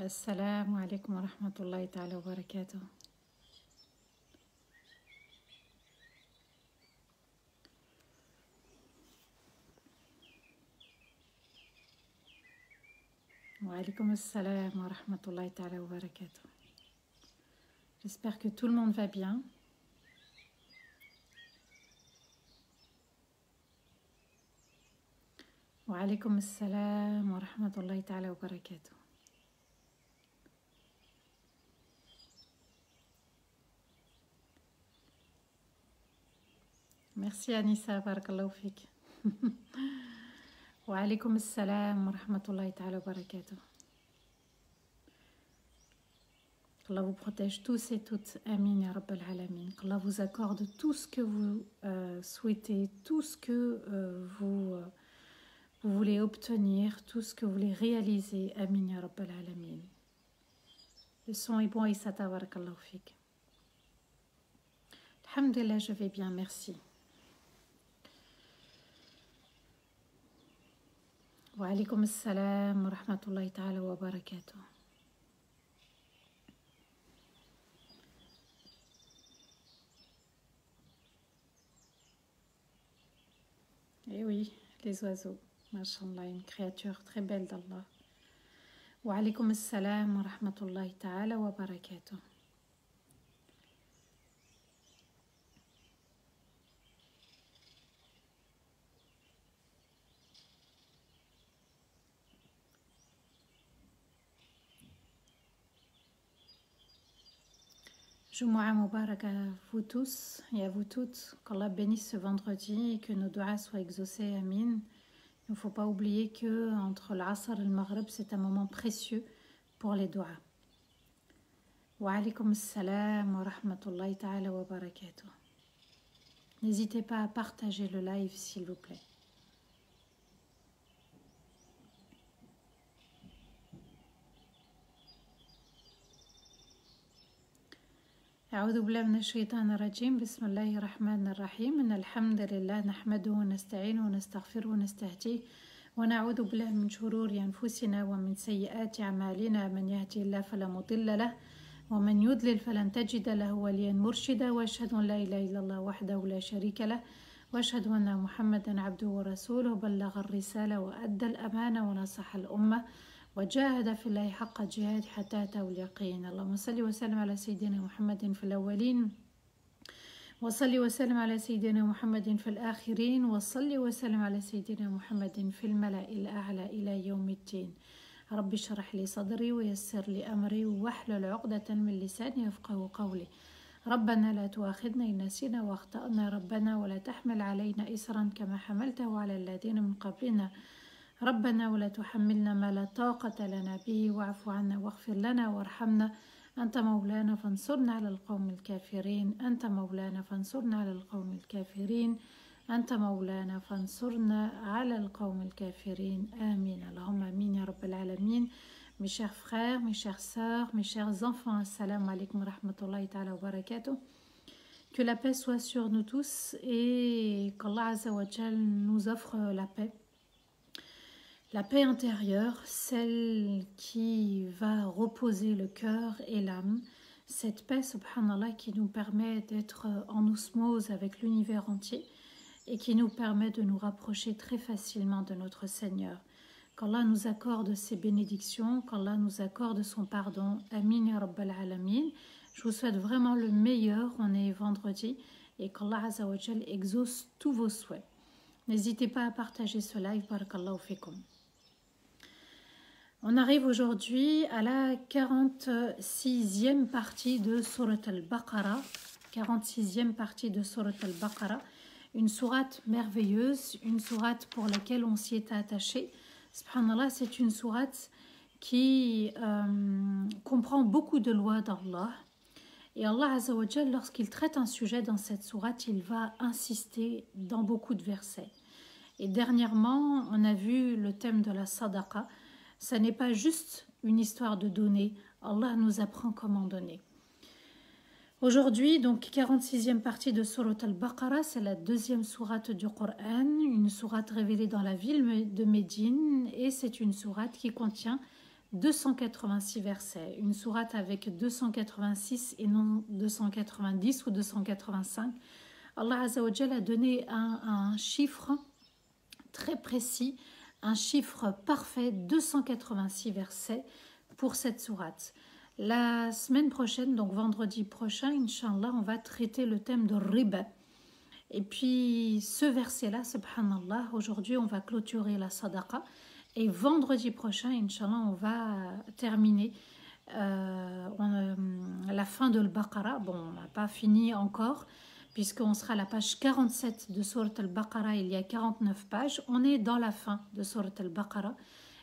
السلام عليكم ورحمة الله تعالى وبركاته. وعليكم السلام ورحمة الله تعالى وبركاته. J'espère que tout le monde va bien. وعليكم السلام ورحمة الله تعالى وبركاته. Merci Anissa, barakallahu fik. وعليكم السلام ورحمة الله تعالى وبركاته. Allah vous protège tous et toutes. Amin ya Rabbal Alamin. Allah vous accorde tout ce que vous souhaitez, tout ce que vous voulez obtenir, tout ce que vous voulez réaliser. Amin ya Rabbal Alamin. Le son est bon, Issa, tabarakallahu fik. Alhamdulillah, je vais bien, merci. Wa alaykoum assalam wa rahmatullahi ta'ala wa barakatuh. Eh oui, les oiseaux, mashallah, une créature très belle d'Allah. Wa alaykoum assalam wa rahmatullahi ta'ala wa barakatuh. Jumu'ah Mubarak à vous tous et à vous toutes. Qu'Allah bénisse ce vendredi et que nos doigts soient exaucés. Amin. Il ne faut pas oublier que entre l'Asr et le Maghrib, c'est un moment précieux pour les doigts. Wa alaykoum assalam wa rahmatullahi ta'ala wa barakatuh. N'hésitez pas à partager le live, s'il vous plaît. أعوذ بالله من الشيطان الرجيم بسم الله الرحمن الرحيم إن الحمد لله نحمده ونستعينه ونستغفره ونستهديه ونعوذ بالله من شرور أنفسنا ومن سيئات أعمالنا من يهدي الله فلا مضل له ومن يضلل فلن تجد له وليا مرشدا وأشهد أن لا إله إلا الله وحده لا شريك له وأشهد أن محمدا عبده ورسوله بلغ الرسالة وأدى الأمانة ونصح الأمة وجاهد في الله حق جهاد حتى أتاه اليقين. اللهم صل وسلم على سيدنا محمد في الأولين وصل وسلم على سيدنا محمد في الآخرين وصل وسلم على سيدنا محمد في الملأ الأعلى إلى يوم الدين. رب اشرح لي صدري ويسر لي أمري واحلل عقدة من لساني يفقهوا قولي. ربنا لا تؤاخذنا إن نسينا واخطأنا ربنا ولا تحمل علينا إصرا كما حملته على الذين من قبلنا ربنا ولا تحملنا ما لا طاقة لنا به واعف عنا واغفر لنا وارحمنا أنت مولانا فانصرنا على القوم الكافرين أنت مولانا فانصرنا على القوم الكافرين أنت مولانا فانصرنا على القوم الكافرين آمين اللهم آمين يا رب العالمين. Mes chers frères, mes chères sœurs, mes chers enfants, assalamu alaikum wa rahmatullahi ta'ala wa barakatuh. Que la paix soit sur nous tous et qu'Allah Azza wa Jal nous offre la paix. La paix intérieure, celle qui va reposer le cœur et l'âme, cette paix, subhanallah, qui nous permet d'être en osmose avec l'univers entier et qui nous permet de nous rapprocher très facilement de notre Seigneur. Qu'Allah nous accorde ses bénédictions, qu'Allah nous accorde son pardon. Amin ya Rabbal Alamin. Je vous souhaite vraiment le meilleur, on est vendredi, et qu'Allah Azza wa Jal exauce tous vos souhaits. N'hésitez pas à partager ce live, barakallahu fikum. On arrive aujourd'hui à la 46e partie de Surat al-Baqarah. 46e partie de Surat al-Baqarah. Une sourate merveilleuse, une sourate pour laquelle on s'y est attaché. Subhanallah, c'est une sourate qui comprend beaucoup de lois d'Allah. Et Allah Azza wa Jal, lorsqu'il traite un sujet dans cette sourate, il va insister dans beaucoup de versets. Et dernièrement, on a vu le thème de la sadaqa. Ça n'est pas juste une histoire de donner. Allah nous apprend comment donner. Aujourd'hui, donc 46e partie de Surat al-Baqarah, c'est la deuxième sourate du Coran, une sourate révélée dans la ville de Médine, et c'est une sourate qui contient 286 versets, une sourate avec 286 et non 290 ou 285. Allah Azza wa Jal a donné un chiffre très précis, un chiffre parfait, 286 versets pour cette sourate. La semaine prochaine, donc vendredi prochain, Inch'Allah, on va traiter le thème de riba. Et puis ce verset-là, subhanallah, aujourd'hui on va clôturer la sadaqa. Et vendredi prochain, Inch'Allah, on va terminer la fin de l'Baqara. Bon, on n'a pas fini encore, puisqu'on sera à la page 47 de Surat al-Baqara, il y a 49 pages. On est dans la fin de Surat al-Baqara.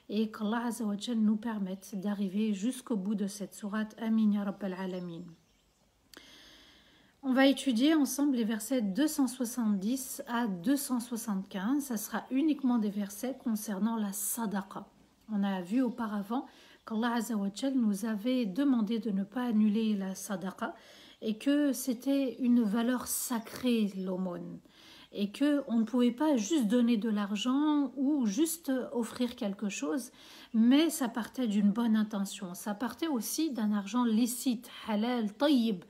Et qu'Allah Azza wa Jal nous permette d'arriver jusqu'au bout de cette sourate. Amin ya Rabbal Alamin. On va étudier ensemble les versets 270 à 275. Ça sera uniquement des versets concernant la sadaqa. On a vu auparavant qu'Allah Azza wa Jal nous avait demandé de ne pas annuler la sadaqa et que c'était une valeur sacrée, l'aumône. Et qu'on ne pouvait pas juste donner de l'argent ou juste offrir quelque chose, mais ça partait d'une bonne intention. Ça partait aussi d'un argent licite, halal, tayyib.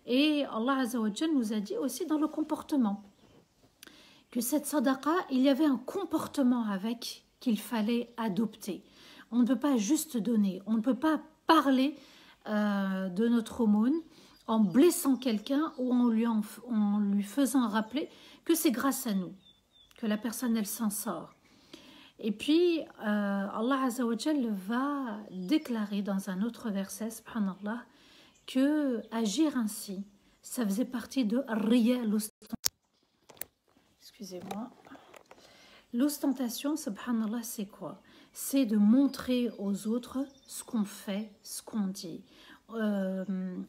Et Allah Azza wa Jal nous a dit aussi dans le comportement que cette sadaqa, il y avait un comportement avec qu'il fallait adopter. On ne peut pas juste donner, on ne peut pas parler de notre aumône en blessant quelqu'un ou en lui faisant rappeler que c'est grâce à nous que la personne elle s'en sort. Et puis Allah Azza wa Jal va déclarer dans un autre verset, subhanallah, que agir ainsi, ça faisait partie de riya, l'ostentation. Excusez-moi. L'ostentation, subhanallah, c'est quoi? C'est de montrer aux autres ce qu'on fait, ce qu'on dit.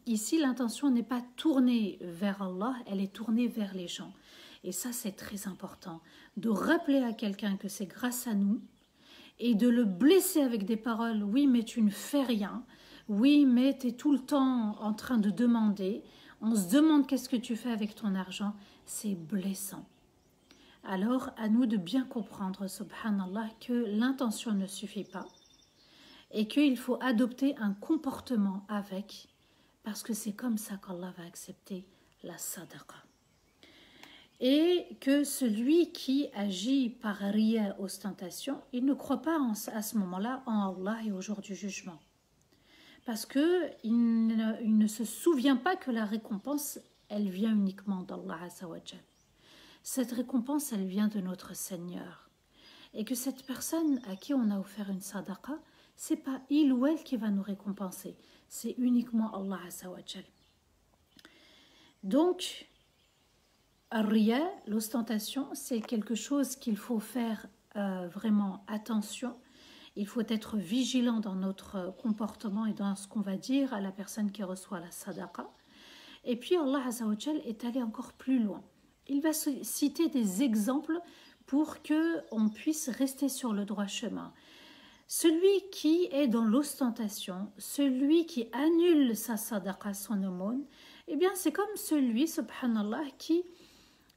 Ici, l'intention n'est pas tournée vers Allah, elle est tournée vers les gens. Et ça, c'est très important. De rappeler à quelqu'un que c'est grâce à nous et de le blesser avec des paroles. Oui, mais tu ne fais rien. Oui, mais tu es tout le temps en train de demander. On se demande qu'est-ce que tu fais avec ton argent. C'est blessant. Alors, à nous de bien comprendre, subhanallah, que l'intention ne suffit pas et qu'il faut adopter un comportement avec, parce que c'est comme ça qu'Allah va accepter la sadaqa. Et que celui qui agit par riya, ostentation, il ne croit pas à ce moment-là en Allah et au jour du jugement. Parce qu'il ne se souvient pas que la récompense, elle vient uniquement d'Allah Azza wa Jal. Cette récompense, elle vient de notre Seigneur. Et que cette personne à qui on a offert une sadaqa, c'est pas il ou elle qui va nous récompenser, c'est uniquement Allah Azza wa Jal. Donc, ar-riya, l'ostentation, c'est quelque chose qu'il faut faire vraiment attention. Il faut être vigilant dans notre comportement et dans ce qu'on va dire à la personne qui reçoit la sadaqa. Et puis Allah Azza wa Jal est allé encore plus loin. Il va citer des exemples pour qu'on puisse rester sur le droit chemin. Celui qui est dans l'ostentation, celui qui annule sa sadaqa, son aumône, eh bien c'est comme celui, subhanallah, qui,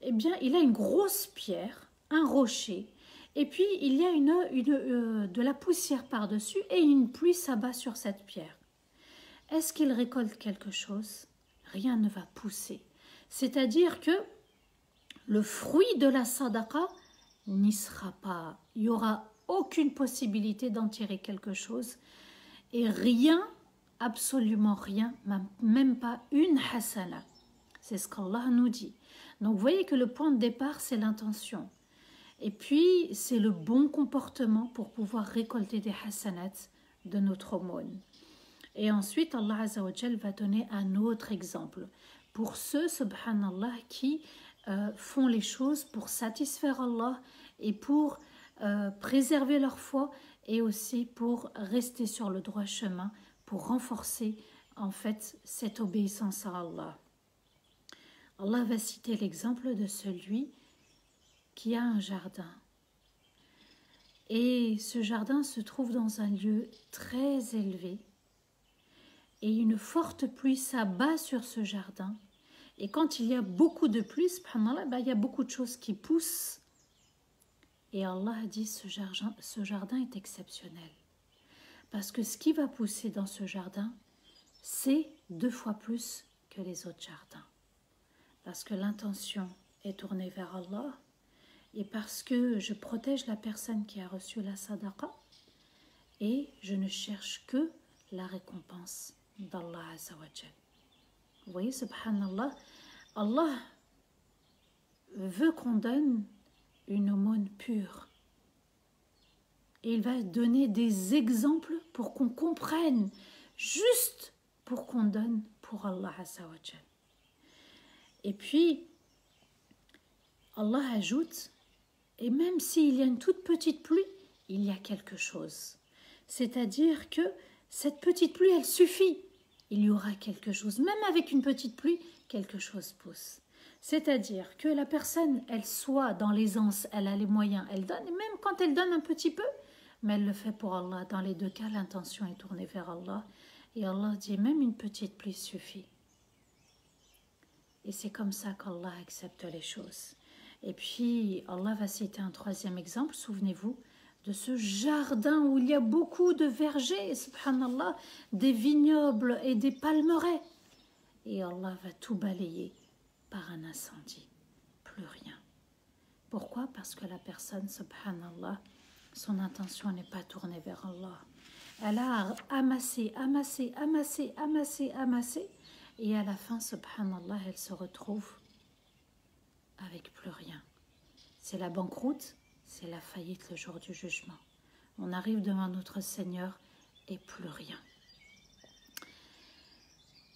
eh bien, il a une grosse pierre, un rocher, et puis il y a de la poussière par-dessus et une pluie s'abat sur cette pierre. Est-ce qu'il récolte quelque chose? Rien ne va pousser. C'est-à-dire que le fruit de la sadaqa n'y sera pas. Il n'y aura aucune possibilité d'en tirer quelque chose. Et rien, absolument rien, même pas une hasana. C'est ce qu'Allah nous dit. Donc vous voyez que le point de départ, c'est l'intention. Et puis, c'est le bon comportement pour pouvoir récolter des hasanats de notre aumône. Et ensuite, Allah Azza wa Jal va donner un autre exemple. Pour ceux, subhanallah, qui font les choses pour satisfaire Allah et pour préserver leur foi et aussi pour rester sur le droit chemin, pour renforcer en fait cette obéissance à Allah. Allah va citer l'exemple de celui qui a un jardin. Et ce jardin se trouve dans un lieu très élevé. Et une forte pluie s'abat sur ce jardin. Et quand il y a beaucoup de pluie, subhanallah, il y a beaucoup de choses qui poussent. Et Allah a dit ce jardin est exceptionnel. Parce que ce qui va pousser dans ce jardin, c'est 2 fois plus que les autres jardins. Parce que l'intention est tournée vers Allah et parce que je protège la personne qui a reçu la sadaqa et je ne cherche que la récompense d'Allah Azza wa Jal. Vous voyez, subhanallah, Allah veut qu'on donne une aumône pure. Et il va donner des exemples pour qu'on comprenne, juste pour qu'on donne pour Allah Azza wa Jal. Et puis, Allah ajoute, et même s'il y a une toute petite pluie, il y a quelque chose. C'est-à-dire que cette petite pluie, elle suffit. Il y aura quelque chose. Même avec une petite pluie, quelque chose pousse. C'est-à-dire que la personne, elle soit dans l'aisance, elle a les moyens, elle donne, et même quand elle donne un petit peu, mais elle le fait pour Allah. Dans les 2 cas, l'intention est tournée vers Allah. Et Allah dit, même une petite pluie suffit. Et c'est comme ça qu'Allah accepte les choses. Et puis, Allah va citer un 3e exemple, souvenez-vous, de ce jardin où il y a beaucoup de vergers, subhanallah, des vignobles et des palmeraies. Et Allah va tout balayer par un incendie. Plus rien. Pourquoi? Parce que la personne, subhanallah, son intention n'est pas tournée vers Allah. Elle a amassé, et à la fin, subhanallah, elle se retrouve avec plus rien. C'est la banqueroute, c'est la faillite le jour du jugement. On arrive devant notre Seigneur et plus rien.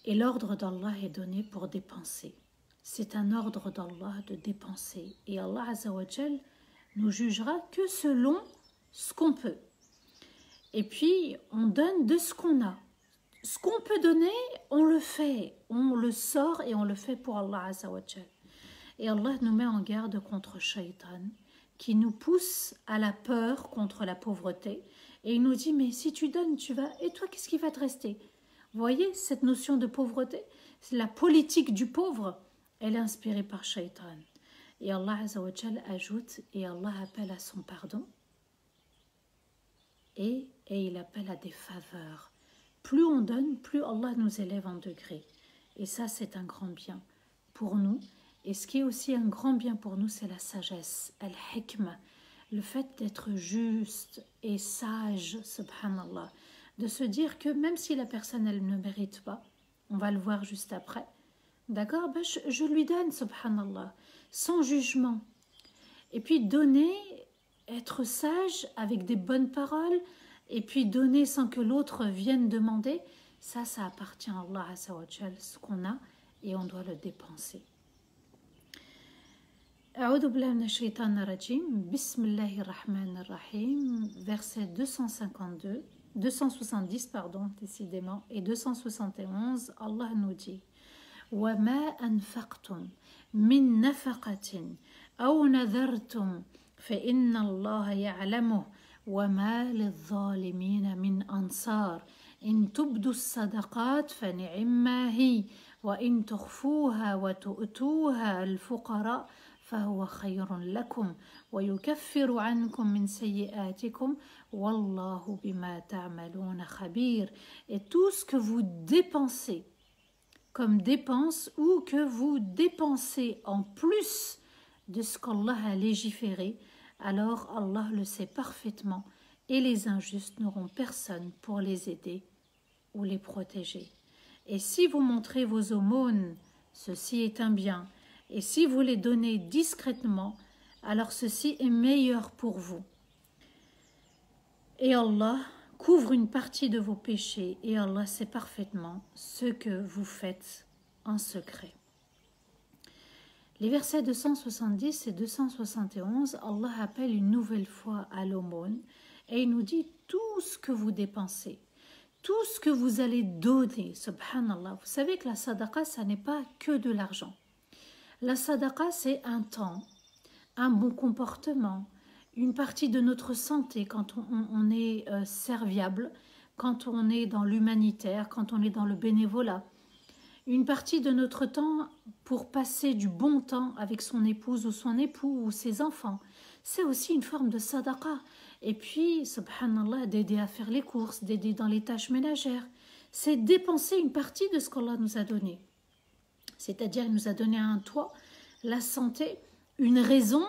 Et l'ordre d'Allah est donné pour dépenser. C'est un ordre d'Allah de dépenser. Et Allah Azza wa Jal nous jugera que selon ce qu'on peut. Et puis, on donne de ce qu'on a. Ce qu'on peut donner, on le fait. On le sort et on le fait pour Allah Azza wa Jal. Et Allah nous met en garde contre Shaitan, qui nous pousse à la peur contre la pauvreté. Et il nous dit, mais si tu donnes, tu vas... Et toi, qu'est-ce qui va te rester? Vous voyez, cette notion de pauvreté, c'est la politique du pauvre, elle est inspirée par Shaitan. Et Allah Azza wa Jal ajoute, et Allah appelle à son pardon, et il appelle à des faveurs. Plus on donne, plus Allah nous élève en degrés. Et ça, c'est un grand bien pour nous. Et ce qui est aussi un grand bien pour nous, c'est la sagesse, al-hikmah, le fait d'être juste et sage, subhanallah, de se dire que même si la personne, elle ne mérite pas, on va le voir juste après, d'accord, ben je lui donne, subhanallah, sans jugement. Et puis donner, être sage avec des bonnes paroles, et puis donner sans que l'autre vienne demander, ça appartient à Allah Azza wa Jal, ce qu'on a, et on doit le dépenser. A'udhu billahi minash shaitanir rajim, bismillahir rahmanir rahim, verset 270, décidément, et 271, Allah nous dit وَمَا أَنْفَقْتُمْ مِنْ نَفَقَةٍ أَوْ نَذَرْتُمْ فَإِنَّ اللَّهَ يَعْلَمُهُ وَمَا لِلظَّالِمِينَ مِنْ أَنْصَارٍ إِنْ تُبْدُوا الصَّدَقَاتِ فَنِعِمَّا هِيَ وَإِنْ تُخْفُوهَا وَتُؤْتُوهَا الْفُقَرَاءَ فهو خير لكم ويكفر عنكم من سيئاتكم والله بما تعملون خبير. Et tout ce que vous dépensez comme dépense ou que vous dépensez en plus de ce qu'Allah a légiféré, alors Allah le sait parfaitement et les injustes n'auront personne pour les aider ou les protéger. Et si vous montrez vos aumônes, ceci est un bien. Et si vous les donnez discrètement, alors ceci est meilleur pour vous. Et Allah couvre une partie de vos péchés et Allah sait parfaitement ce que vous faites en secret. Les versets 270 et 271, Allah appelle une nouvelle fois à l'aumône et il nous dit tout ce que vous dépensez, tout ce que vous allez donner, subhanallah. Vous savez que la sadaqa, ça n'est pas que de l'argent. La sadaqa, c'est un temps, un bon comportement, une partie de notre santé quand on est serviable, quand on est dans l'humanitaire, quand on est dans le bénévolat. Une partie de notre temps pour passer du bon temps avec son épouse ou son époux ou ses enfants. C'est aussi une forme de sadaqa. Et puis, subhanallah, d'aider à faire les courses, d'aider dans les tâches ménagères. C'est dépenser une partie de ce qu'Allah nous a donné. C'est-à-dire, il nous a donné un toit, la santé, une raison,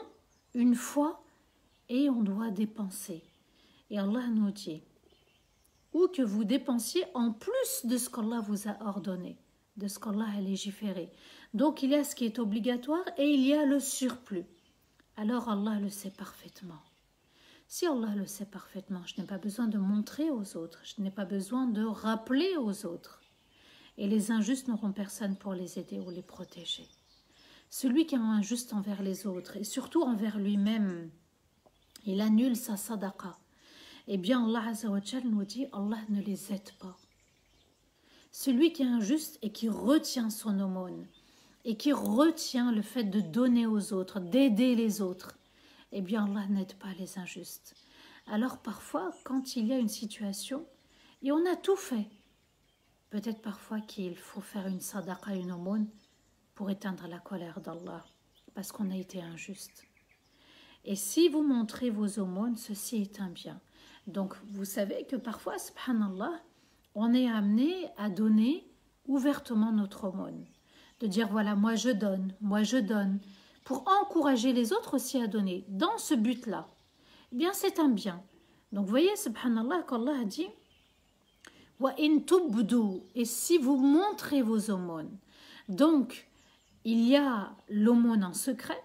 une foi, et on doit dépenser. Et Allah nous dit, ou que vous dépensiez en plus de ce qu'Allah vous a ordonné, de ce qu'Allah a légiféré. Donc, il y a ce qui est obligatoire et il y a le surplus. Alors, Allah le sait parfaitement. Si Allah le sait parfaitement, je n'ai pas besoin de montrer aux autres, je n'ai pas besoin de rappeler aux autres. Et les injustes n'auront personne pour les aider ou les protéger. Celui qui est injuste envers les autres et surtout envers lui-même, il annule sa sadaqa. Eh bien Allah Azza wa Jal nous dit, Allah ne les aide pas. Celui qui est injuste et qui retient son aumône et qui retient le fait de donner aux autres, d'aider les autres, eh bien Allah n'aide pas les injustes. Alors parfois, quand il y a une situation, et on a tout fait, peut-être parfois qu'il faut faire une sadaqa, une aumône, pour éteindre la colère d'Allah, parce qu'on a été injuste. Et si vous montrez vos aumônes, ceci est un bien. Donc vous savez que parfois, subhanallah, on est amené à donner ouvertement notre aumône. De dire voilà, moi je donne, pour encourager les autres aussi à donner, dans ce but-là. Eh bien, c'est un bien. Donc, vous voyez, subhanallah, qu'Allah a dit « Wa in tubdu » et si vous montrez vos aumônes. Donc, il y a l'aumône en secret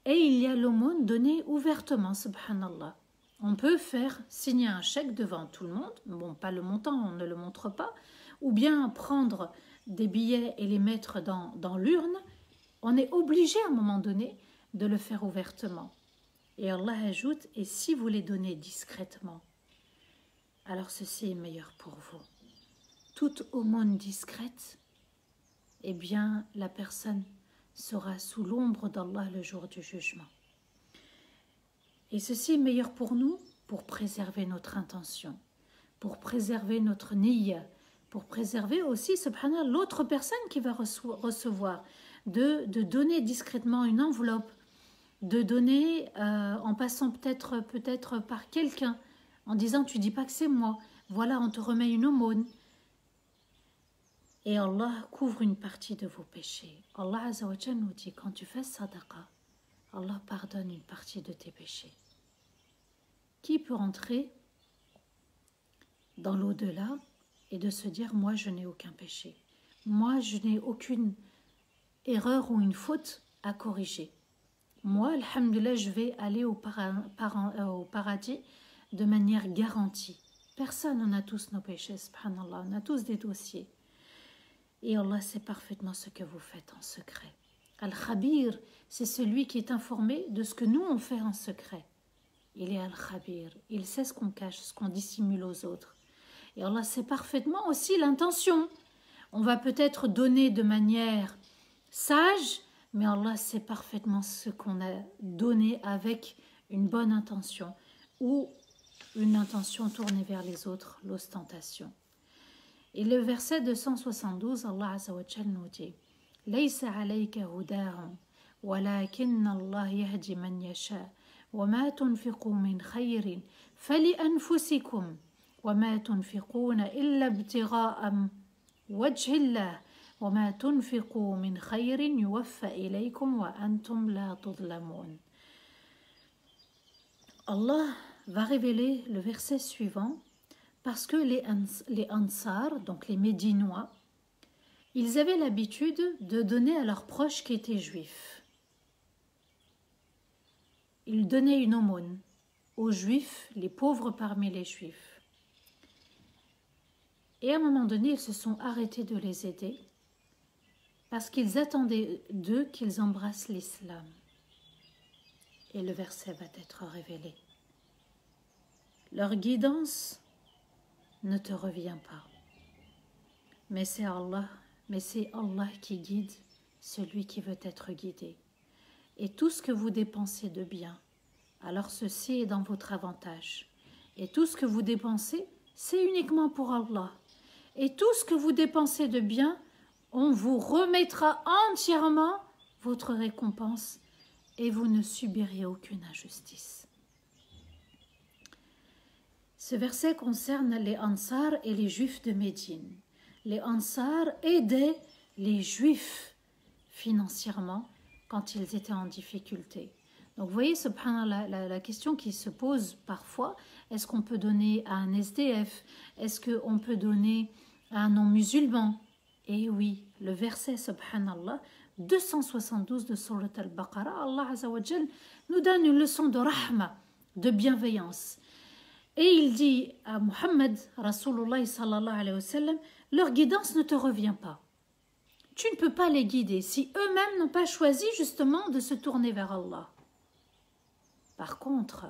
et il y a l'aumône donnée ouvertement, subhanallah. On peut faire signer un chèque devant tout le monde, bon, pas le montant, on ne le montre pas, ou bien prendre des billets et les mettre dans l'urne. On est obligé à un moment donné de le faire ouvertement. Et Allah ajoute, et si vous les donnez discrètement, alors ceci est meilleur pour vous. Toute aumône discrète, eh bien la personne sera sous l'ombre d'Allah le jour du jugement. Et ceci est meilleur pour nous, pour préserver notre intention, pour préserver notre niyya, pour préserver aussi, subhanallah, l'autre personne qui va recevoir, de donner discrètement une enveloppe, de donner en passant peut-être par quelqu'un, en disant tu dis pas que c'est moi, voilà on te remet une aumône. Et Allah couvre une partie de vos péchés. Allah Azza wa Jal nous dit quand tu fais sadaqa, Allah pardonne une partie de tes péchés. Qui peut entrer dans l'au-delà et de se dire moi je n'ai aucun péché, moi je n'ai aucune erreur ou une faute à corriger. Moi, alhamdoulilah, je vais aller au paradis de manière garantie. Personne, on a tous nos péchés, subhanallah, on a tous des dossiers. Et Allah sait parfaitement ce que vous faites en secret. Al-Khabir, c'est celui qui est informé de ce que nous on fait en secret. Il est Al-Khabir, il sait ce qu'on cache, ce qu'on dissimule aux autres. Et Allah sait parfaitement aussi l'intention. On va peut-être donner de manière sage, mais Allah sait parfaitement ce qu'on a donné avec une bonne intention ou une intention tournée vers les autres, l'ostentation. Et le verset 272, Allah Azza wa Jal nous dit « Laysa alayka hudahum, walakinna Allah yahdi man yasha, wa ma tunfiqu min khayrin, fali anfusikum, wa ma tunfiquna illa ibtigha'a wajhillah. وَمَا تُنْفِقُوا مِنْ خَيْرٍ يُوَفَّ إِلَيْكُمْ وَأَنْتُمْ لَا تُظْلَمُونَ » Allah va révéler le verset suivant parce que les Ansar, donc les Médinois, ils avaient l'habitude de donner à leurs proches qui étaient juifs. Ils donnaient une aumône aux juifs, les pauvres parmi les juifs. Et à un moment donné, ils se sont arrêtés de les aider parce qu'ils attendaient d'eux qu'ils embrassent l'islam. Et le verset va être révélé. Leur guidance ne te revient pas. Mais c'est Allah qui guide celui qui veut être guidé. Et tout ce que vous dépensez de bien, alors ceci est dans votre avantage. Et tout ce que vous dépensez, c'est uniquement pour Allah. Et tout ce que vous dépensez de bien, on vous remettra entièrement votre récompense et vous ne subirez aucune injustice. Ce verset concerne les Ansar et les Juifs de Médine. Les Ansar aidaient les Juifs financièrement quand ils étaient en difficulté. Donc vous voyez, subhanallah, la question qui se pose parfois, est-ce qu'on peut donner à un SDF? Est-ce qu'on peut donner à un non-musulman? Et oui, le verset, subhanallah, 272 de Surat al-Baqarah, Allah Azza wa Jal nous donne une leçon de rahma, de bienveillance. Et il dit à Muhammad, Rasulullah sallallahu alayhi wa sallam, leur guidance ne te revient pas. Tu ne peux pas les guider si eux-mêmes n'ont pas choisi justement de se tourner vers Allah. Par contre,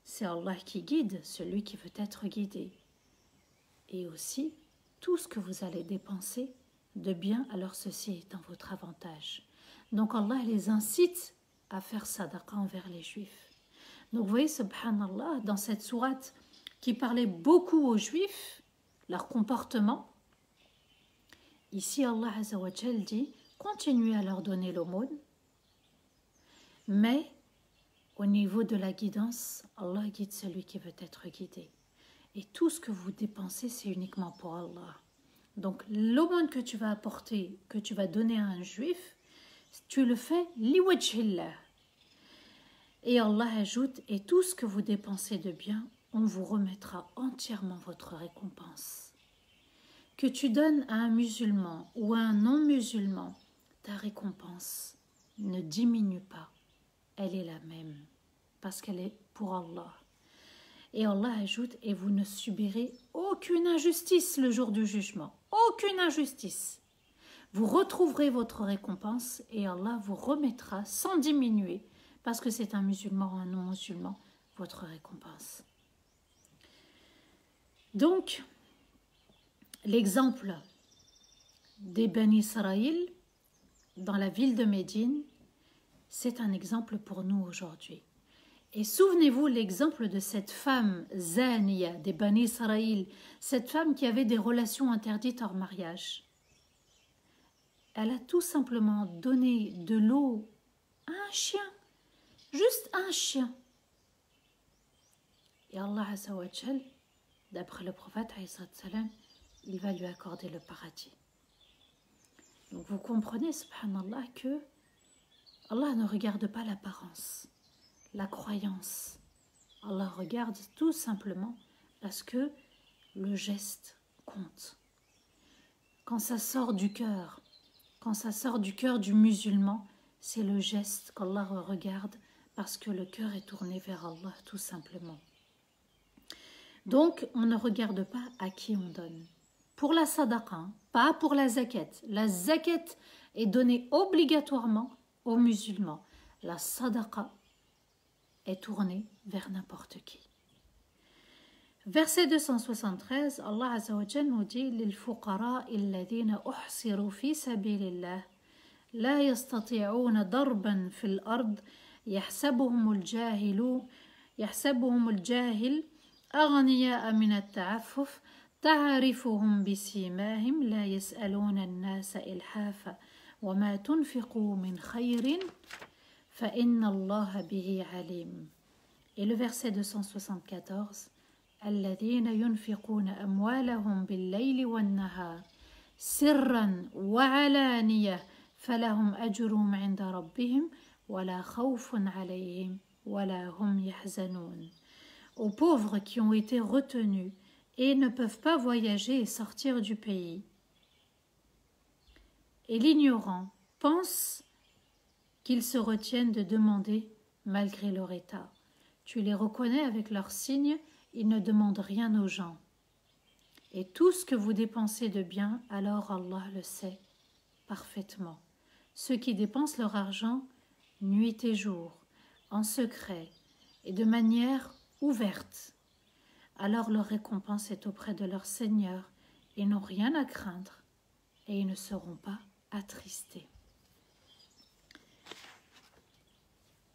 c'est Allah qui guide celui qui veut être guidé. Et aussi, tout ce que vous allez dépenser de bien, alors ceci est en votre avantage. Donc Allah les incite à faire sadaqa envers les Juifs. Donc vous voyez, subhanallah, dans cette sourate qui parlait beaucoup aux Juifs, leur comportement, ici Allah Azza wa Jal dit, continuez à leur donner l'aumône, mais au niveau de la guidance, Allah guide celui qui veut être guidé. Et tout ce que vous dépensez, c'est uniquement pour Allah. Donc l'aumône que tu vas apporter, que tu vas donner à un Juif, tu le fais liwajhillah. Et Allah ajoute, et tout ce que vous dépensez de bien, on vous remettra entièrement votre récompense. Que tu donnes à un musulman ou à un non-musulman, ta récompense ne diminue pas. Elle est la même, parce qu'elle est pour Allah. Et Allah ajoute, et vous ne subirez aucune injustice le jour du jugement. Aucune injustice. Vous retrouverez votre récompense et Allah vous remettra sans diminuer, parce que c'est un musulman ou un non-musulman, votre récompense. Donc, l'exemple des Bani Israël dans la ville de Médine, c'est un exemple pour nous aujourd'hui. Et souvenez-vous l'exemple de cette femme Zaniya des Bani Israël, cette femme qui avait des relations interdites hors mariage. Elle a tout simplement donné de l'eau à un chien. Juste un chien. Et Allah Azza wa Jal, d'après le prophète, il va lui accorder le paradis. Donc vous comprenez, subhanallah, que Allah ne regarde pas l'apparence, la croyance. Allah regarde tout simplement parce que le geste compte. Quand ça sort du cœur, quand ça sort du cœur du musulman, c'est le geste qu'Allah regarde parce que le cœur est tourné vers Allah tout simplement. Donc, on ne regarde pas à qui on donne. Pour la sadaqa, pas pour la zakat. La zakat est donnée obligatoirement aux musulmans. La sadaqa est tournée vers n'importe qui. Verset 273, Allah Azza wa Jalla nous dit « لِلْفُقَرَاءِ الَّذِينَ أُحْصِرُوا فِي سَبِيلِ اللَّهِ لا يستطيعون ضربا في الأرض يحسبهم الجاهل أغنياء من التعفف تعرفهم بسيماهم لا يسألون الناس إلحافا وما تنفقوا من خير فإن الله به عليم. Et le verset 274 الذين ينفقون أموالهم بالليل والنهار سرا وعلانية فلهم أجرهم عند ربهم ولا خوف عليهم ولا هم يحزنون. Aux pauvres qui ont été retenus et ne peuvent pas voyager et sortir du pays. Et l'ignorant pense qu'ils se retiennent de demander malgré leur état. Tu les reconnais avec leurs signes, ils ne demandent rien aux gens. Et tout ce que vous dépensez de bien, alors Allah le sait parfaitement. Ceux qui dépensent leur argent nuit et jour, en secret et de manière ouverte, alors leur récompense est auprès de leur Seigneur. Ils n'ont rien à craindre et ils ne seront pas attristés.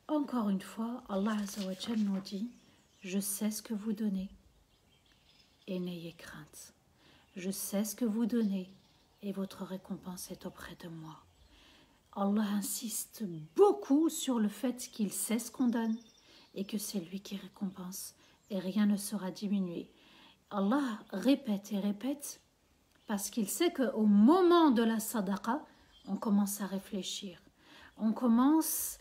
Encore une fois, Allah Azza wa Jalla nous dit « Je sais ce que vous donnez et n'ayez crainte. Je sais ce que vous donnez et votre récompense est auprès de moi. » Allah insiste beaucoup sur le fait qu'il sait ce qu'on donne et que c'est lui qui récompense. et rien ne sera diminué. Allah répète et répète parce qu'il sait qu'au moment de la sadaqa, on commence à réfléchir, on commence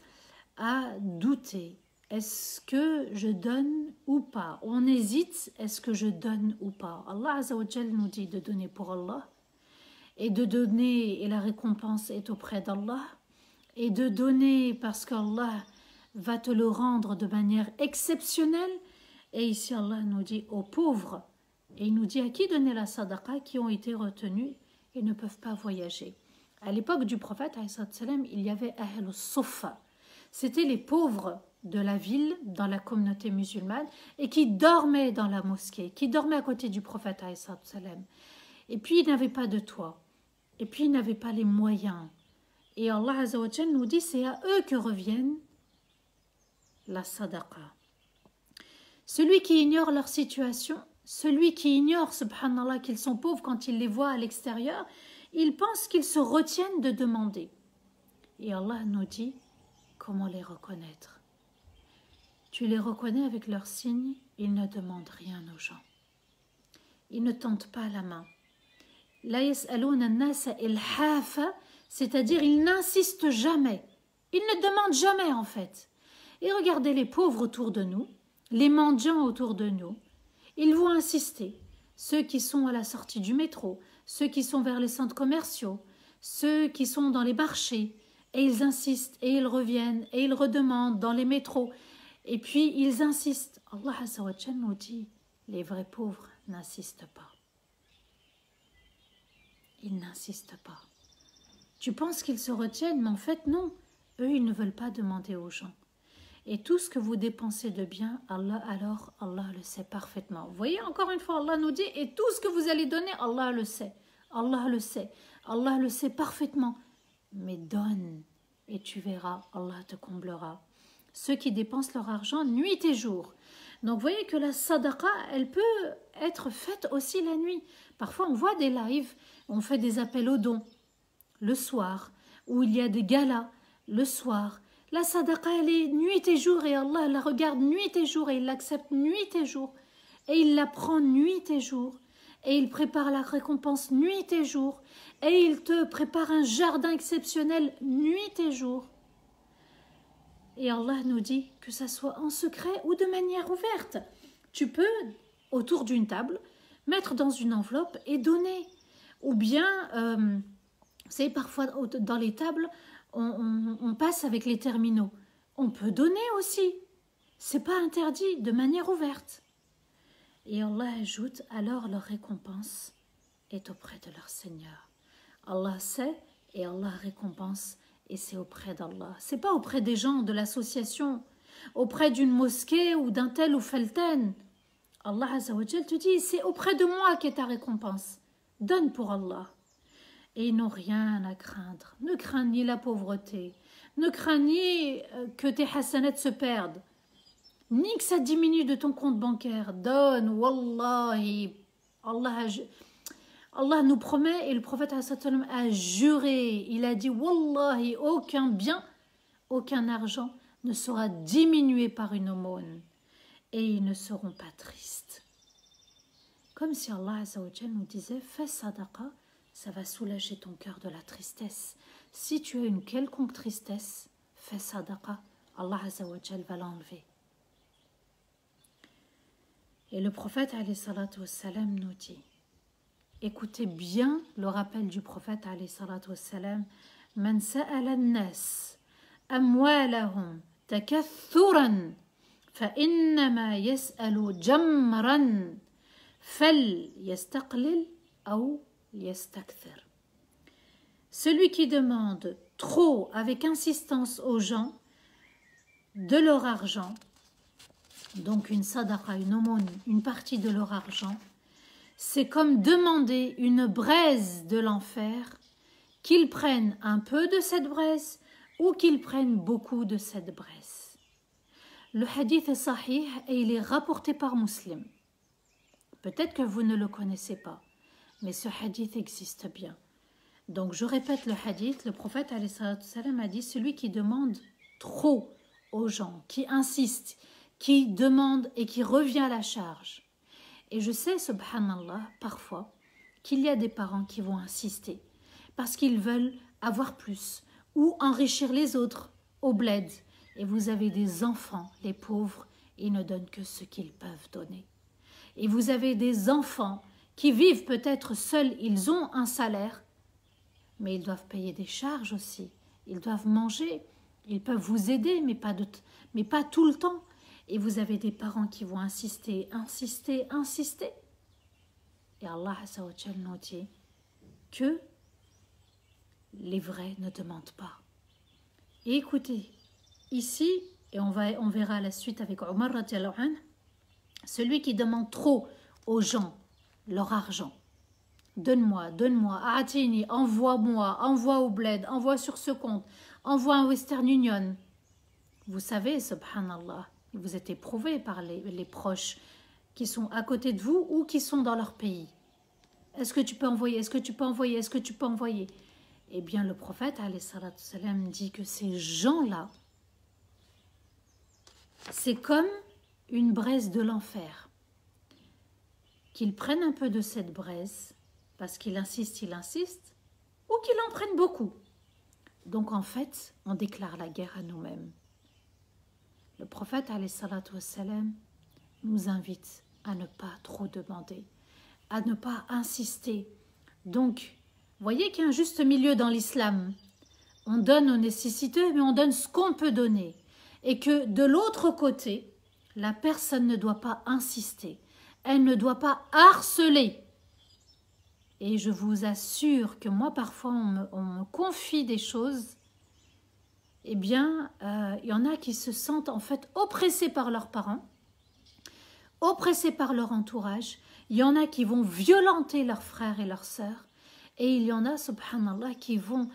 à douter. Est-ce que je donne ou pas? On hésite, est-ce que je donne ou pas? Allah Azza wa Jal nous dit de donner pour Allah, et de donner, et la récompense est auprès d'Allah, et de donner parce qu'Allah va te le rendre de manière exceptionnelle. Et ici Allah nous dit aux pauvres, et il nous dit à qui donner la sadaqa, qui ont été retenus et ne peuvent pas voyager. À l'époque du prophète, il y avait Ahl al-Suffa. C'était les pauvres de la ville, dans la communauté musulmane, et qui dormaient dans la mosquée, qui dormaient à côté du prophète. Et puis ils n'avaient pas de toit, et puis ils n'avaient pas les moyens. Et Allah Azza wa Jal nous dit, c'est à eux que reviennent la sadaqa. Celui qui ignore leur situation, celui qui ignore, subhanallah, qu'ils sont pauvres quand il les voit à l'extérieur, il pense qu'ils se retiennent de demander. Et Allah nous dit comment les reconnaître. Tu les reconnais avec leurs signes, ils ne demandent rien aux gens. Ils ne tendent pas la main. La yas'alouna an-nasa ilhafa, c'est-à-dire ils n'insistent jamais. Ils ne demandent jamais en fait. Et regardez les pauvres autour de nous, les mendiants autour de nous, ils vont insister. Ceux qui sont à la sortie du métro, ceux qui sont vers les centres commerciaux, ceux qui sont dans les marchés, et ils insistent, et ils reviennent, et ils redemandent dans les métros. Et puis ils insistent. Allah Azza wa Jal nous dit, les vrais pauvres n'insistent pas. Ils n'insistent pas. Tu penses qu'ils se retiennent, mais en fait non. Eux, ils ne veulent pas demander aux gens. Et tout ce que vous dépensez de bien, Allah le sait parfaitement. Vous voyez, encore une fois, Allah nous dit, et tout ce que vous allez donner, Allah le sait. Allah le sait. Allah le sait parfaitement. Mais donne, et tu verras, Allah te comblera. Ceux qui dépensent leur argent nuit et jour. Donc, vous voyez que la sadaqa, elle peut être faite aussi la nuit. Parfois, on voit des lives, on fait des appels aux dons le soir, où il y a des galas le soir. La sadaqa, elle est nuit et jour, et Allah la regarde nuit et jour, et il l'accepte nuit et jour, et il la prend nuit et jour, et il prépare la récompense nuit et jour, et il te prépare un jardin exceptionnel nuit et jour. Et Allah nous dit que ça soit en secret ou de manière ouverte. Tu peux, autour d'une table, mettre dans une enveloppe et donner. Ou bien, vous savez, parfois dans les tables, on passe avec les terminaux. On peut donner aussi. C'est pas interdit, de manière ouverte. Et Allah ajoute, alors leur récompense est auprès de leur Seigneur. Allah sait et Allah récompense, et c'est auprès d'Allah. C'est pas auprès des gens de l'association, auprès d'une mosquée ou d'un tel ou felten. Allah Azza wa Jal te dit, c'est auprès de moi qu'est ta récompense. Donne pour Allah. Et ils n'ont rien à craindre. Ne crains ni la pauvreté, ne crains ni que tes hasanats se perdent, ni que ça diminue de ton compte bancaire. Donne, wallahi. Allah nous promet, et le prophète a juré, il a dit, wallahi, aucun bien, aucun argent ne sera diminué par une aumône, et ils ne seront pas tristes. Comme si Allah Azza wa Jal nous disait, fais sadaqa, ça va soulager ton cœur de la tristesse. Si tu as une quelconque tristesse, fais sadaqa, Allah Azza wa Jal va l'enlever. Et le prophète alayhi salatu wassalam nous dit, écoutez bien le rappel du prophète alayhi salatu wassalam, man sa'ala an-nas amwalahum takathuran fa innama yas'alu jamran fal yastaqlil aw yastakthir. Celui qui demande trop avec insistance aux gens de leur argent, donc une sadaqa, une aumône, une partie de leur argent, c'est comme demander une braise de l'enfer, qu'ils prennent un peu de cette braise ou qu'ils prennent beaucoup de cette braise. Le hadith est sahih et il est rapporté par Muslim. Peut-être que vous ne le connaissez pas, mais ce hadith existe bien. Donc je répète le hadith, le prophète alayhi salatu wassalam a dit, celui qui demande trop aux gens, qui insiste, qui demande et qui revient à la charge. Et je sais, subhanallah, parfois, qu'il y a des parents qui vont insister parce qu'ils veulent avoir plus ou enrichir les autres au bled. Et vous avez des enfants, les pauvres, ils ne donnent que ce qu'ils peuvent donner. Et vous avez des enfants qui vivent peut-être seuls, ils ont un salaire, mais ils doivent payer des charges aussi. Ils doivent manger, ils peuvent vous aider, mais pas tout le temps. Et vous avez des parents qui vont insister. Et Allah Azza wa Jal nous dit que les vrais ne demandent pas. Et écoutez, ici, et on verra la suite avec Omar radiallahu anhu, celui qui demande trop aux gens leur argent. Donne-moi, atini, envoie-moi, envoie au bled, envoie sur ce compte, envoie un Western Union. Vous savez, subhanallah, vous êtes éprouvés par les proches qui sont à côté de vous ou qui sont dans leur pays. Est-ce que tu peux envoyer? Est-ce que tu peux envoyer? Est-ce que tu peux envoyer? Eh bien, le prophète, alayhi salatu salam, dit que ces gens-là, c'est comme une braise de l'enfer. Qu'ils prennent un peu de cette braise, parce qu'il insiste, ou qu'ils en prennent beaucoup. Donc, en fait, on déclare la guerre à nous-mêmes. Le prophète, alayhi salatu wassalam, nous invite à ne pas trop demander, à ne pas insister. Donc, voyez qu'il y a un juste milieu dans l'islam. On donne aux nécessiteux, mais on donne ce qu'on peut donner. Et que de l'autre côté, la personne ne doit pas insister. Elle ne doit pas harceler. Et je vous assure que moi, parfois, on me confie des choses. Eh bien, il y en a qui se sentent en fait oppressés par leurs parents, oppressés par leur entourage. Il y en a qui vont violenter leurs frères et leurs sœurs. Et il y en a, subhanallah, qui vont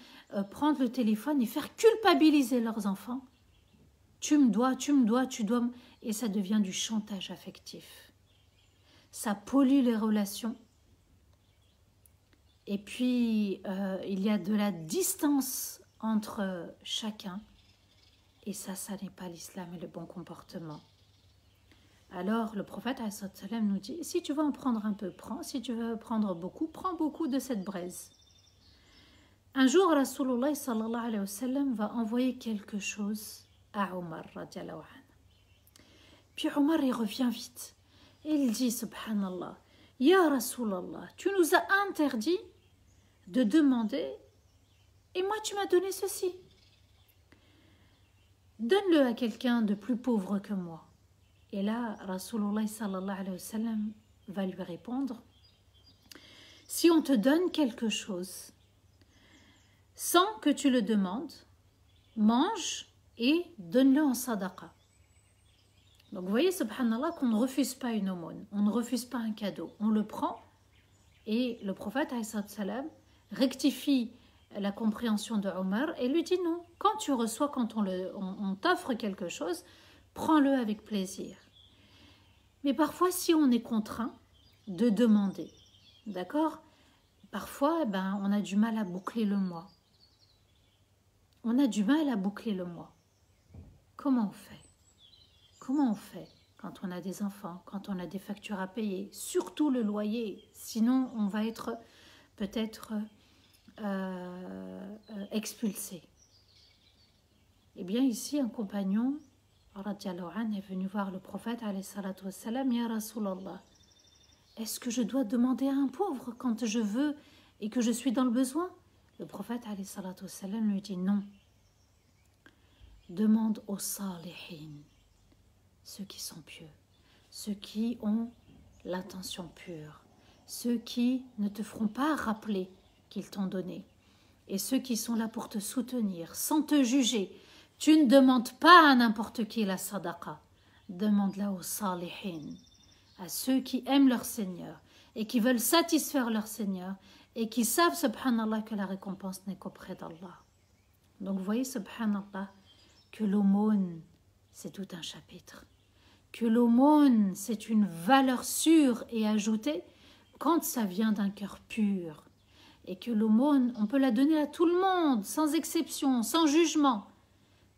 prendre le téléphone et faire culpabiliser leurs enfants. Tu me dois. Et ça devient du chantage affectif. Ça pollue les relations. Et puis, il y a de la distance entre chacun. Et ça n'est pas l'islam et le bon comportement. Alors, le prophète ﷺ nous dit, si tu veux en prendre un peu, prends. Si tu veux prendre beaucoup, prends beaucoup de cette braise. Un jour, Rasulullah sallallahu alayhi wa sallam va envoyer quelque chose à Omar radiallahu anhu. Puis Omar, il revient vite. Et il dit, subhanallah, Ya Rasulallah, tu nous as interdit de demander et moi tu m'as donné ceci. Donne-le à quelqu'un de plus pauvre que moi. Et là, Rasulullah sallallahu alayhi wa sallam va lui répondre, si on te donne quelque chose sans que tu le demandes, mange et donne-le en sadaqa. Donc vous voyez, subhanallah, qu'on ne refuse pas une aumône, on ne refuse pas un cadeau, on le prend. Et le prophète salam rectifie la compréhension de Omar et lui dit non, quand tu reçois, quand on t'offre quelque chose, prends-le avec plaisir. Mais parfois, si on est contraint de demander, d'accord, parfois, on a du mal à boucler le mois. On a du mal à boucler le mois. Comment on fait? Comment on fait quand on a des enfants, quand on a des factures à payer, surtout le loyer, sinon on va être peut-être expulsé. Eh bien ici, un compagnon radiallahu anhu est venu voir le prophète alayhi salatu wassalam, Ya Rasulallah, est-ce que je dois demander à un pauvre quand je veux et que je suis dans le besoin? Le prophète alayhi salatu wassalam lui dit non. Demande aux salihin, ceux qui sont pieux, ceux qui ont l'intention pure, ceux qui ne te feront pas rappeler qu'ils t'ont donné, et ceux qui sont là pour te soutenir, sans te juger. Tu ne demandes pas à n'importe qui la sadaqa, demande-la aux salihin, à ceux qui aiment leur Seigneur et qui veulent satisfaire leur Seigneur et qui savent, subhanallah, que la récompense n'est qu'auprès d'Allah. Donc vous voyez, subhanallah, que l'aumône, c'est tout un chapitre. Que l'aumône, c'est une valeur sûre et ajoutée quand ça vient d'un cœur pur. Et que l'aumône, on peut la donner à tout le monde, sans exception, sans jugement.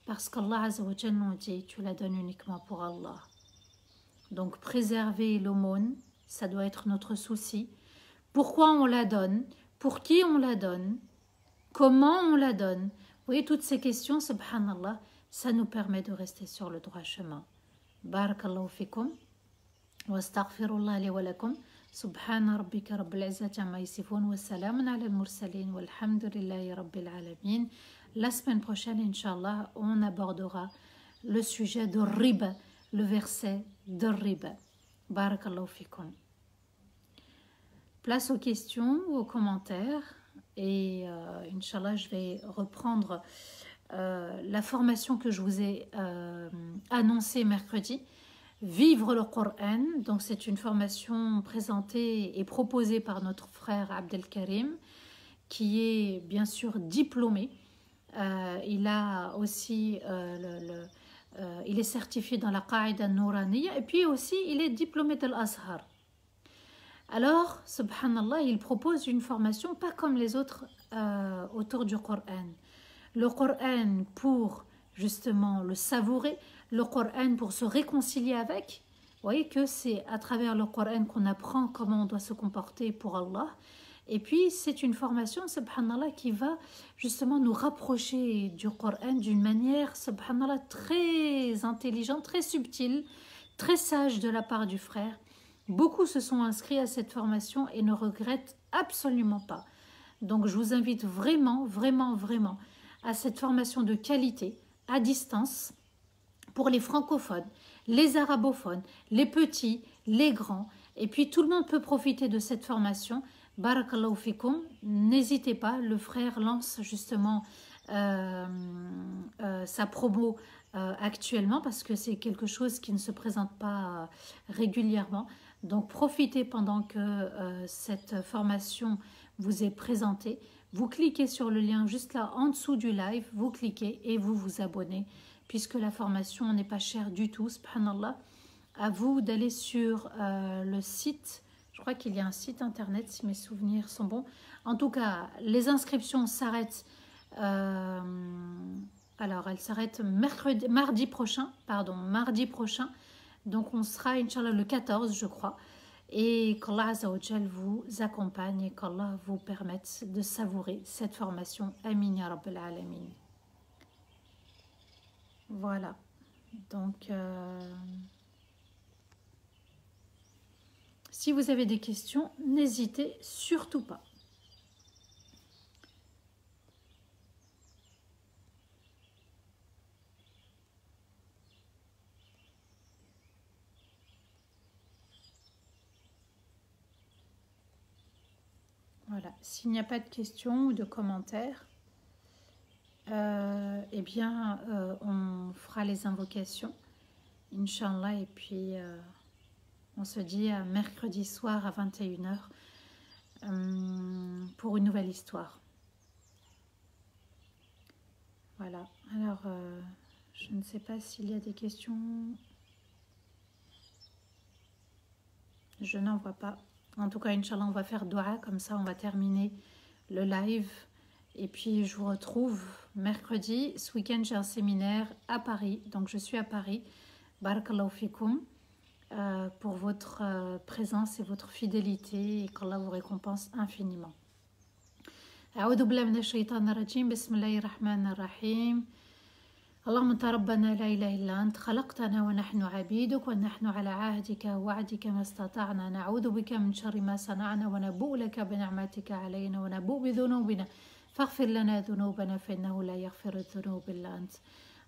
Parce qu'Allah Azza wa Jalla nous dit, tu la donnes uniquement pour Allah. Donc préserver l'aumône, ça doit être notre souci. Pourquoi on la donne? Pour qui on la donne? Comment on la donne? Vous voyez, toutes ces questions, subhanallah, ça nous permet de rester sur le droit chemin. Barakallahu fikum. واستغفر الله لي ولكم سبحان ربك رب العزة عما يصفون والسلام على المرسلين والحمد لله رب العالمين. La semaine prochaine, Inch'Allah, on abordera le sujet de riba, le verset de riba. Barakallahu fikum. Place aux questions, aux commentaires et Inch'Allah, je vais reprendre la formation que je vous ai annoncée mercredi. Vivre le Coran, donc c'est une formation présentée et proposée par notre frère Abdelkarim, qui est bien sûr diplômé. Il a aussi il est certifié dans la Qaïda Nouraniya et puis aussi il est diplômé de l'Azhar. Alors, subhanallah, il propose une formation pas comme les autres autour du Coran. Le Coran pour justement le savourer, le Coran pour se réconcilier avec. Vous voyez que c'est à travers le Coran qu'on apprend comment on doit se comporter pour Allah. Et puis c'est une formation, subhanallah, qui va justement nous rapprocher du Coran d'une manière, subhanallah, très intelligente, très subtile, très sage de la part du frère. Beaucoup se sont inscrits à cette formation et ne regrettent absolument pas. Donc je vous invite vraiment, vraiment, vraiment à cette formation de qualité, à distance, pour les francophones, les arabophones, les petits, les grands. Et puis tout le monde peut profiter de cette formation. Barakallahu fikum. N'hésitez pas, le frère lance justement sa promo actuellement parce que c'est quelque chose qui ne se présente pas régulièrement. Donc profitez pendant que cette formation vous est présentée. Vous cliquez sur le lien juste là en dessous du live, vous cliquez et vous vous abonnez puisque la formation n'est pas chère du tout, subhanallah. À vous d'aller sur le site, je crois qu'il y a un site internet si mes souvenirs sont bons. En tout cas, les inscriptions s'arrêtent, alors elles s'arrêtent mardi prochain, donc on sera, Inch'Allah, le 14 je crois. Et qu'Allah Azza wa Jal vous accompagne et qu'Allah vous permette de savourer cette formation. Amin ya Rabbil Alamin. Voilà. Donc, si vous avez des questions, n'hésitez surtout pas. Voilà, s'il n'y a pas de questions ou de commentaires, eh bien, on fera les invocations, Inch'Allah, et puis on se dit à mercredi soir à 21 h pour une nouvelle histoire. Voilà, alors je ne sais pas s'il y a des questions. Je n'en vois pas. En tout cas, Inch'Allah, on va faire dua, comme ça on va terminer le live. Et puis je vous retrouve mercredi. Ce week-end, j'ai un séminaire à Paris. Donc je suis à Paris. Barakallahu fikum. Pour votre présence et votre fidélité. Et qu'Allah vous récompense infiniment. أعوذ بالله من الشيطان الرجيم. بسم الله الرحمن الرحيم. اللهم انت ربنا لا اله الا انت خلقتنا ونحن عبيدك ونحن على عهدك ووعدك ما استطعنا نعوذ بك من شر ما صنعنا ونبوء لك بنعمتك علينا ونبوء بذنوبنا فاغفر لنا ذنوبنا فانه لا يغفر الذنوب الا انت.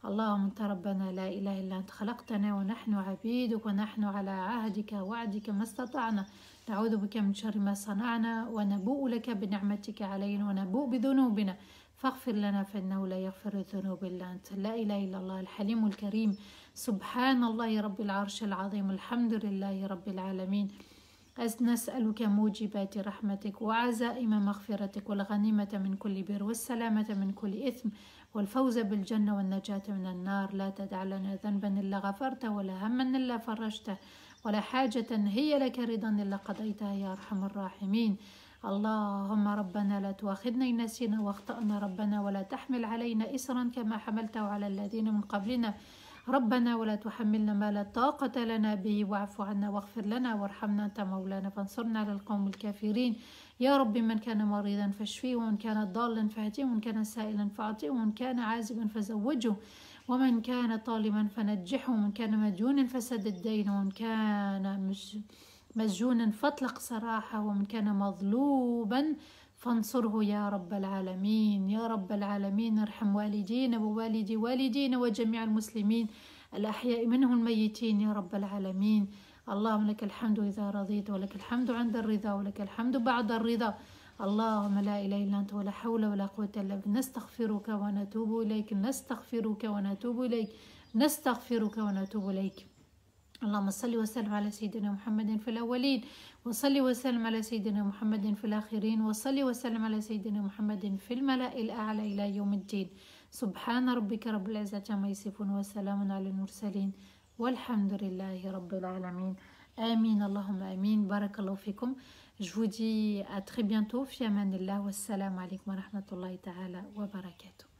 اللهم انت ربنا لا اله الا انت خلقتنا ونحن عبيدك ونحن على عهدك ووعدك ما استطعنا نعوذ بك من شر ما صنعنا ونبوء لك بنعمتك علينا ونبوء بذنوبنا فاغفر لنا فإنه لا يغفر الذنوب إلا أنت. لا إله إلا الله الحليم الكريم. سبحان الله رب العرش العظيم. الحمد لله رب العالمين. نسألك موجبات رحمتك وعزائم مغفرتك والغنيمة من كل بر والسلامة من كل إثم والفوز بالجنة والنجاة من النار. لا تدع لنا ذنبا إلا غفرته ولا هما إلا فرجته ولا حاجة هي لك رضا إلا قضيتها يا أرحم الراحمين. اللهم ربنا لا تؤاخذنا إن نسينا واخطأنا ربنا ولا تحمل علينا إصرا كما حملته على الذين من قبلنا ربنا ولا تحملنا ما لا طاقة لنا به واعف عنا واغفر لنا وارحمنا أنت مولانا فانصرنا على القوم الكافرين. يا رب من كان مريضا فاشفيه، ومن كان ضالا فاهديه، ومن كان سائلا فأعطيه، ومن كان عازبا فزوجه، ومن كان طالبا فنجحه، ومن كان مديونا فسدد دينه، ومن كان مسجونا فاطلق سراحه، ومن كان مظلوما فانصره يا رب العالمين. يا رب العالمين ارحم والدينا ووالدي والدينا وجميع المسلمين الأحياء منهم الميتين يا رب العالمين. اللهم لك الحمد إذا رضيت، ولك الحمد عند الرضا، ولك الحمد بعد الرضا. اللهم لا إله إلا أنت ولا حول ولا قوة إلا بك. نستغفرك ونتوب إليك، نستغفرك ونتوب إليك، نستغفرك ونتوب إليك. اللهم صل وسلم على سيدنا محمد في الأولين، وصل وسلم على سيدنا محمد في الآخرين، وصل وسلم على سيدنا محمد في الملأ الأعلى إلى يوم الدين. سبحان ربك رب العزة عما يصفون، وسلام على المرسلين، والحمد لله رب العالمين. آمين اللهم آمين. بارك الله فيكم. Je vous dis à très bientôt. في أمان الله، والسلام عليكم ورحمة الله تعالى وبركاته.